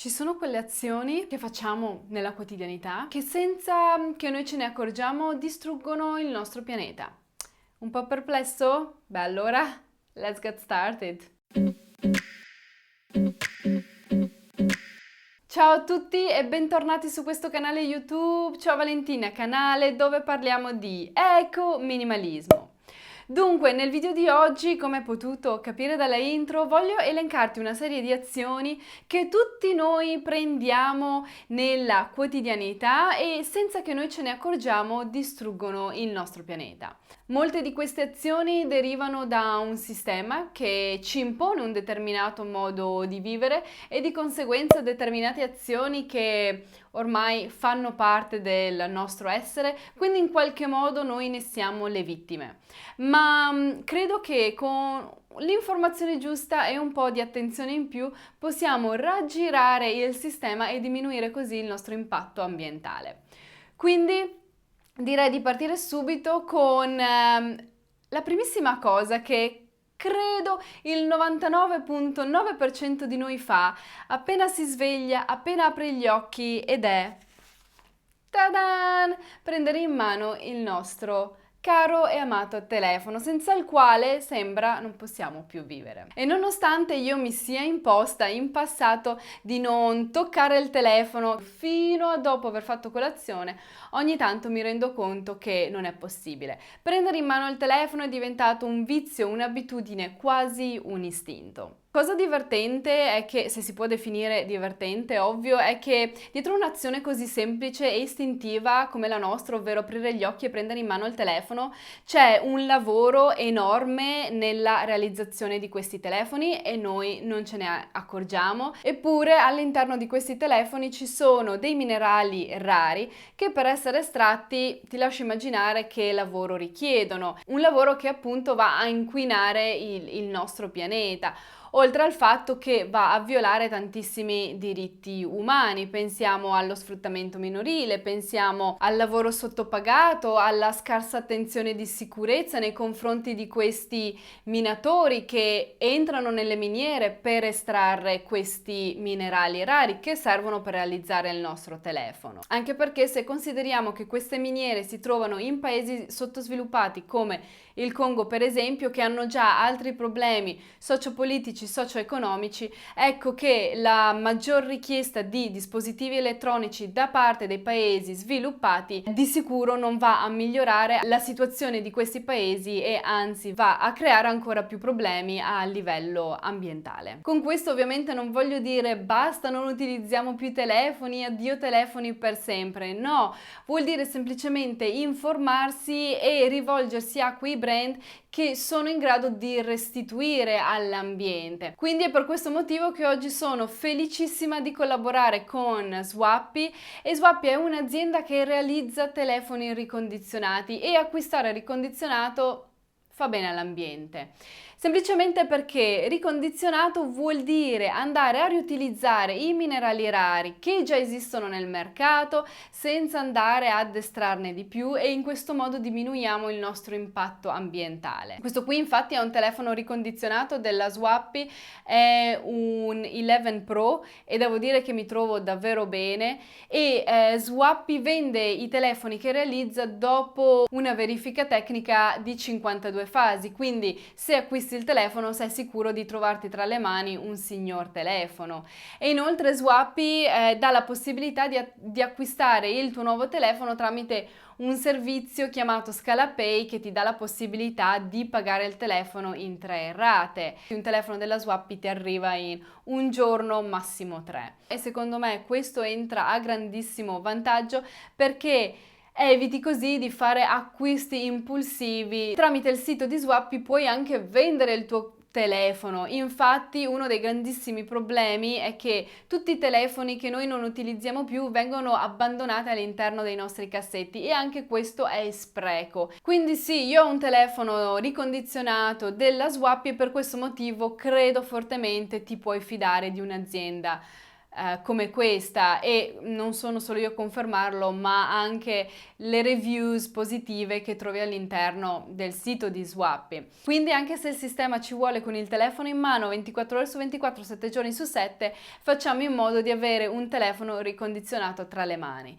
Ci sono quelle azioni che facciamo nella quotidianità che senza che noi ce ne accorgiamo distruggono il nostro pianeta. Un po' perplesso? Beh, allora, let's get started! Ciao a tutti e bentornati su questo canale YouTube. Ciao Valentina, canale dove parliamo di eco-minimalismo. Dunque, nel video di oggi, come hai potuto capire dalla intro, voglio elencarti una serie di azioni che tutti noi prendiamo nella quotidianità e senza che noi ce ne accorgiamo distruggono il nostro pianeta. Molte di queste azioni derivano da un sistema che ci impone un determinato modo di vivere e di conseguenza determinate azioni che ormai fanno parte del nostro essere, quindi in qualche modo noi ne siamo le vittime. Ma credo che con l'informazione giusta e un po' di attenzione in più possiamo raggirare il sistema e diminuire così il nostro impatto ambientale. Quindi direi di partire subito con la primissima cosa che credo il 99,9% di noi fa appena si sveglia, appena apre gli occhi ed è tadan! Prendere in mano il nostro caro e amato telefono, senza il quale sembra non possiamo più vivere. E nonostante io mi sia imposta in passato di non toccare il telefono fino a dopo aver fatto colazione, ogni tanto mi rendo conto che non è possibile. Prendere in mano il telefono è diventato un vizio, un'abitudine, quasi un istinto. Cosa divertente è che, se si può definire divertente, ovvio, è che dietro un'azione così semplice e istintiva come la nostra, ovvero aprire gli occhi e prendere in mano il telefono, c'è un lavoro enorme nella realizzazione di questi telefoni e noi non ce ne accorgiamo. Eppure all'interno di questi telefoni ci sono dei minerali rari che per essere estratti ti lascio immaginare che lavoro richiedono. Un lavoro che appunto va a inquinare il nostro pianeta. Oltre al fatto che va a violare tantissimi diritti umani, pensiamo allo sfruttamento minorile, pensiamo al lavoro sottopagato, alla scarsa attenzione di sicurezza nei confronti di questi minatori che entrano nelle miniere per estrarre questi minerali rari che servono per realizzare il nostro telefono. Anche perché se consideriamo che queste miniere si trovano in paesi sottosviluppati come il Congo per esempio, che hanno già altri problemi sociopolitici, socio-economici, ecco che la maggior richiesta di dispositivi elettronici da parte dei paesi sviluppati di sicuro non va a migliorare la situazione di questi paesi e anzi va a creare ancora più problemi a livello ambientale. Con questo ovviamente non voglio dire basta, non utilizziamo più telefoni, addio telefoni per sempre, no, vuol dire semplicemente informarsi e rivolgersi a quei brand che sono in grado di restituire all'ambiente. Quindi è per questo motivo che oggi sono felicissima di collaborare con Swappy e Swappy è un'azienda che realizza telefoni ricondizionati e acquistare ricondizionato fa bene all'ambiente. Semplicemente perché ricondizionato vuol dire andare a riutilizzare i minerali rari che già esistono nel mercato senza andare ad estrarne di più e in questo modo diminuiamo il nostro impatto ambientale. Questo qui infatti è un telefono ricondizionato della Swappy, è un 11 Pro e devo dire che mi trovo davvero bene e Swappy vende i telefoni che realizza dopo una verifica tecnica di 52 fasi, quindi se acquisti il telefono sei sicuro di trovarti tra le mani un signor telefono. E inoltre Swappy dà la possibilità di acquistare il tuo nuovo telefono tramite un servizio chiamato ScalaPay che ti dà la possibilità di pagare il telefono in 3 rate. Un telefono della Swappy ti arriva in un giorno, massimo 3. E secondo me questo entra a grandissimo vantaggio perché eviti così di fare acquisti impulsivi. Tramite il sito di Swappy puoi anche vendere il tuo telefono. Infatti uno dei grandissimi problemi è che tutti i telefoni che noi non utilizziamo più vengono abbandonati all'interno dei nostri cassetti e anche questo è spreco. Quindi sì, io ho un telefono ricondizionato della Swappy e per questo motivo credo fortemente ti puoi fidare di un'azienda come questa, e non sono solo io a confermarlo, ma anche le reviews positive che trovi all'interno del sito di Swappy. Quindi anche se il sistema ci vuole con il telefono in mano 24 ore su 24, 7 giorni su 7, facciamo in modo di avere un telefono ricondizionato tra le mani.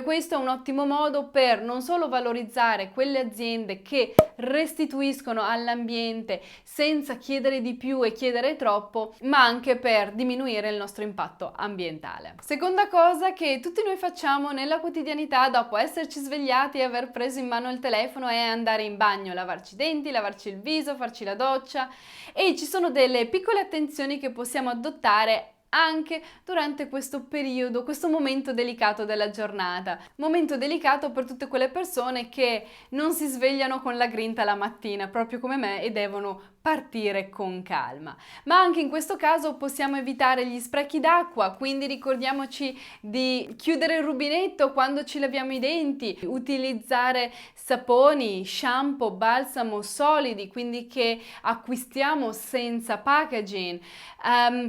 Questo è un ottimo modo per non solo valorizzare quelle aziende che restituiscono all'ambiente senza chiedere di più e chiedere troppo, ma anche per diminuire il nostro impatto ambientale. Seconda cosa che tutti noi facciamo nella quotidianità dopo esserci svegliati e aver preso in mano il telefono è andare in bagno, lavarci i denti, lavarci il viso, farci la doccia, e ci sono delle piccole attenzioni che possiamo adottare anche durante questo periodo, questo momento delicato della giornata. Momento delicato per tutte quelle persone che non si svegliano con la grinta la mattina, proprio come me, e devono partire con calma. Ma anche in questo caso possiamo evitare gli sprechi d'acqua, quindi ricordiamoci di chiudere il rubinetto quando ci laviamo i denti, utilizzare saponi, shampoo, balsamo solidi, quindi che acquistiamo senza packaging.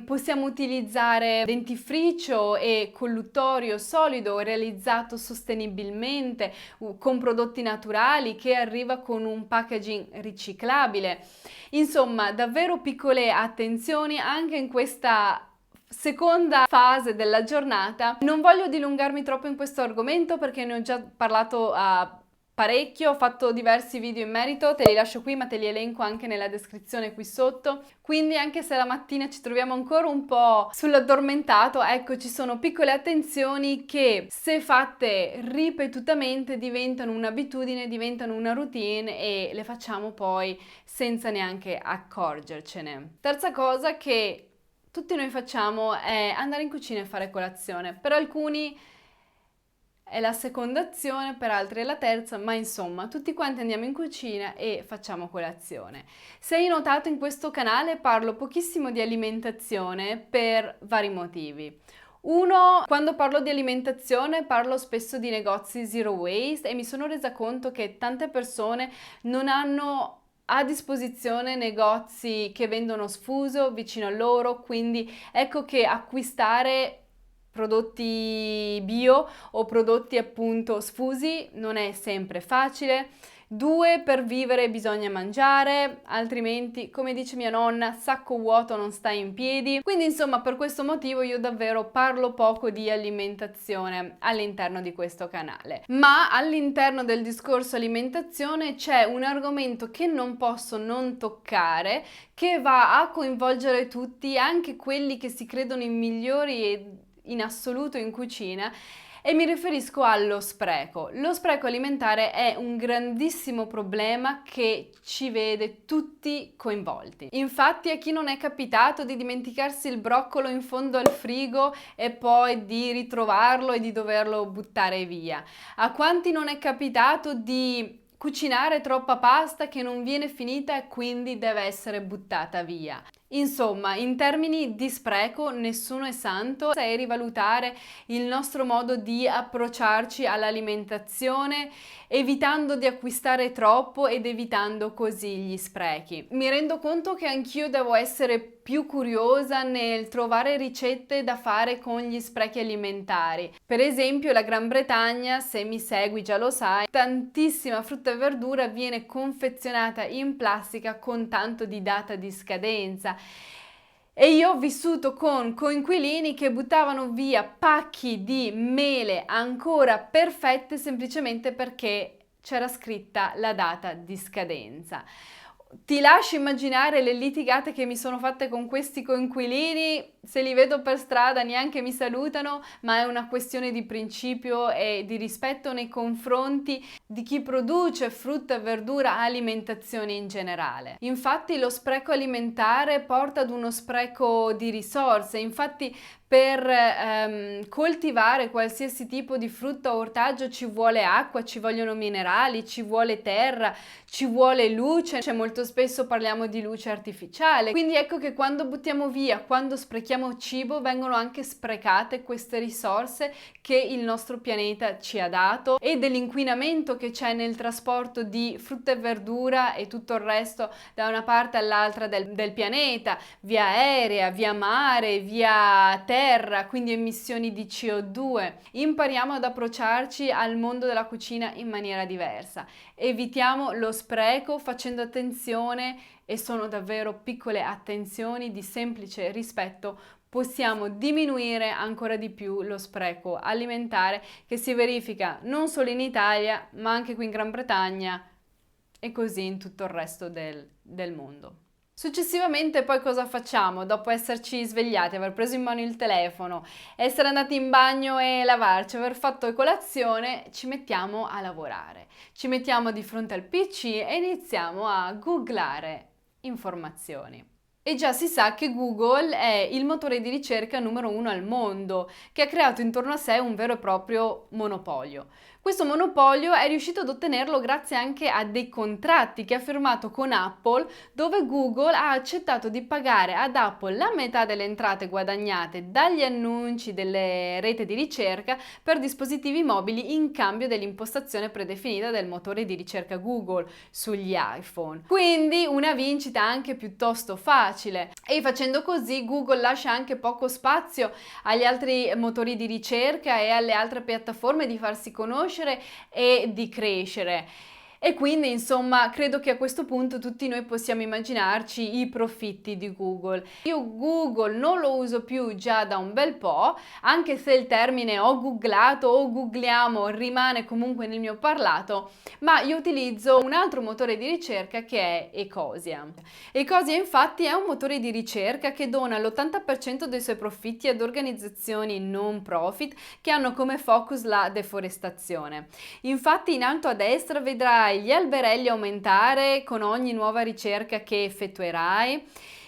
Possiamo utilizzare dentifricio e colluttorio solido realizzato sostenibilmente con prodotti naturali che arriva con un packaging riciclabile. Insomma, davvero piccole attenzioni anche in questa seconda fase della giornata. Non voglio dilungarmi troppo in questo argomento perché ne ho già parlato parecchio, ho fatto diversi video in merito, te li lascio qui ma te li elenco anche nella descrizione qui sotto. Quindi anche se la mattina ci troviamo ancora un po' sull'addormentato, ecco, ci sono piccole attenzioni che, se fatte ripetutamente, diventano un'abitudine, diventano una routine e le facciamo poi senza neanche accorgercene. Terza cosa che tutti noi facciamo è andare in cucina e fare colazione. Per alcuni è la seconda azione, per altri è la terza, ma insomma tutti quanti andiamo in cucina e facciamo colazione. Se hai notato, in questo canale parlo pochissimo di alimentazione per vari motivi. Uno, quando parlo di alimentazione parlo spesso di negozi zero waste e mi sono resa conto che tante persone non hanno a disposizione negozi che vendono sfuso vicino a loro, quindi ecco che acquistare prodotti bio o prodotti appunto sfusi non è sempre facile. Due, per vivere bisogna mangiare, altrimenti, come dice mia nonna, sacco vuoto non sta in piedi. Quindi insomma, per questo motivo io davvero parlo poco di alimentazione all'interno di questo canale. Ma all'interno del discorso alimentazione c'è un argomento che non posso non toccare, che va a coinvolgere tutti, anche quelli che si credono i migliori e in assoluto in cucina, e mi riferisco allo spreco. Lo spreco alimentare è un grandissimo problema che ci vede tutti coinvolti. Infatti, a chi non è capitato di dimenticarsi il broccolo in fondo al frigo e poi di ritrovarlo e di doverlo buttare via? A quanti non è capitato di cucinare troppa pasta che non viene finita e quindi deve essere buttata via? Insomma, in termini di spreco nessuno è santo e rivalutare il nostro modo di approcciarci all'alimentazione, evitando di acquistare troppo ed evitando così gli sprechi. Mi rendo conto che anch'io devo essere più curiosa nel trovare ricette da fare con gli sprechi alimentari. Per esempio, la Gran Bretagna, se mi segui già lo sai, tantissima frutta e verdura viene confezionata in plastica con tanto di data di scadenza. E io ho vissuto con coinquilini che buttavano via pacchi di mele ancora perfette semplicemente perché c'era scritta la data di scadenza. Ti lascio immaginare le litigate che mi sono fatte con questi coinquilini. Se li vedo per strada neanche mi salutano, ma è una questione di principio e di rispetto nei confronti di chi produce frutta e verdura, alimentazione in generale. Infatti lo spreco alimentare porta ad uno spreco di risorse. Infatti per coltivare qualsiasi tipo di frutta o ortaggio ci vuole acqua, ci vogliono minerali, ci vuole terra, ci vuole luce. Molto spesso parliamo di luce artificiale. Quindi ecco che quando buttiamo via, quando sprechiamo sprechiamo cibo, vengono anche sprecate queste risorse che il nostro pianeta ci ha dato, e dell'inquinamento che c'è nel trasporto di frutta e verdura e tutto il resto da una parte all'altra del pianeta, via aerea, via mare, via terra, quindi emissioni di CO2. Impariamo ad approcciarci al mondo della cucina in maniera diversa. Evitiamo lo spreco facendo attenzione, e sono davvero piccole attenzioni di semplice rispetto, possiamo diminuire ancora di più lo spreco alimentare che si verifica non solo in Italia, ma anche qui in Gran Bretagna e così in tutto il resto del mondo. Successivamente poi cosa facciamo? Dopo esserci svegliati, aver preso in mano il telefono, essere andati in bagno e lavarci, aver fatto colazione, ci mettiamo a lavorare. Ci mettiamo di fronte al PC e iniziamo a googlare informazioni. E già si sa che Google è il motore di ricerca numero 1 al mondo, che ha creato intorno a sé un vero e proprio monopolio. Questo monopolio è riuscito ad ottenerlo grazie anche a dei contratti che ha firmato con Apple, dove Google ha accettato di pagare ad Apple la metà delle entrate guadagnate dagli annunci delle reti di ricerca per dispositivi mobili in cambio dell'impostazione predefinita del motore di ricerca Google sugli iPhone. Quindi una vincita anche piuttosto facile, e facendo così Google lascia anche poco spazio agli altri motori di ricerca e alle altre piattaforme di farsi conoscere e di crescere. E quindi, insomma, credo che a questo punto tutti noi possiamo immaginarci i profitti di Google. Io Google non lo uso più già da un bel po', anche se il termine ho googlato o googliamo rimane comunque nel mio parlato, ma io utilizzo un altro motore di ricerca che è Ecosia. Ecosia infatti è un motore di ricerca che dona l'80% dei suoi profitti ad organizzazioni non profit che hanno come focus la deforestazione. Infatti in alto a destra vedrai gli alberelli aumentare con ogni nuova ricerca che effettuerai.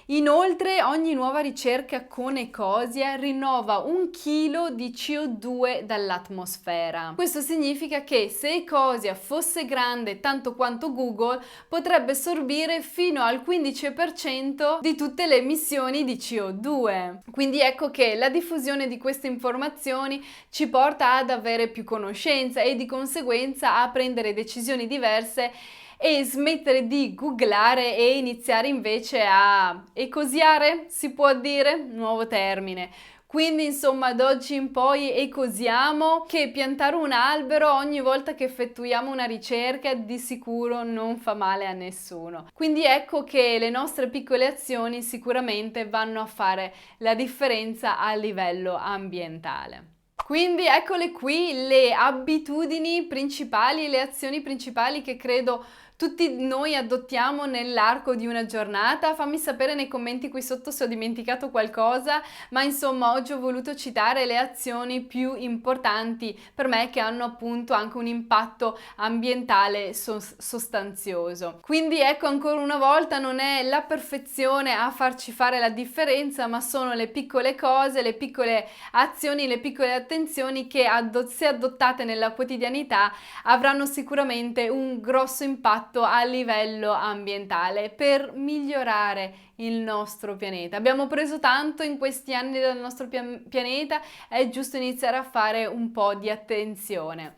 Inoltre ogni nuova ricerca con Ecosia rinnova 1 chilo di CO2 dall'atmosfera. Questo significa che se Ecosia fosse grande tanto quanto Google, potrebbe assorbire fino al 15% di tutte le emissioni di CO2. Quindi ecco che la diffusione di queste informazioni ci porta ad avere più conoscenza e di conseguenza a prendere decisioni diverse e smettere di googlare e iniziare invece a ecosiare, si può dire? Nuovo termine. Quindi insomma ad oggi in poi ecosiamo che piantare un albero ogni volta che effettuiamo una ricerca di sicuro non fa male a nessuno. Quindi ecco che le nostre piccole azioni sicuramente vanno a fare la differenza a livello ambientale. Quindi eccole qui le abitudini principali, le azioni principali che credo tutti noi adottiamo nell'arco di una giornata. Fammi sapere nei commenti qui sotto se ho dimenticato qualcosa, ma insomma oggi ho voluto citare le azioni più importanti per me che hanno appunto anche un impatto ambientale sostanzioso. Quindi ecco, ancora una volta non è la perfezione a farci fare la differenza, ma sono le piccole cose, le piccole azioni, le piccole attenzioni che se adottate nella quotidianità avranno sicuramente un grosso impatto a livello ambientale per migliorare il nostro pianeta. Abbiamo preso tanto in questi anni dal nostro pianeta, è giusto iniziare a fare un po' di attenzione.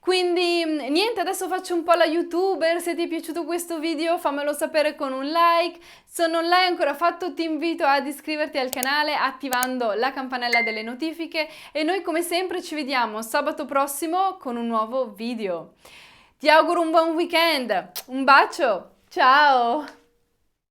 Quindi niente, adesso faccio un po' la youtuber. Se ti è piaciuto questo video fammelo sapere con un like. Se non l'hai ancora fatto ti invito ad iscriverti al canale attivando la campanella delle notifiche e noi come sempre ci vediamo sabato prossimo con un nuovo video. Ti auguro un buon weekend, un bacio, ciao!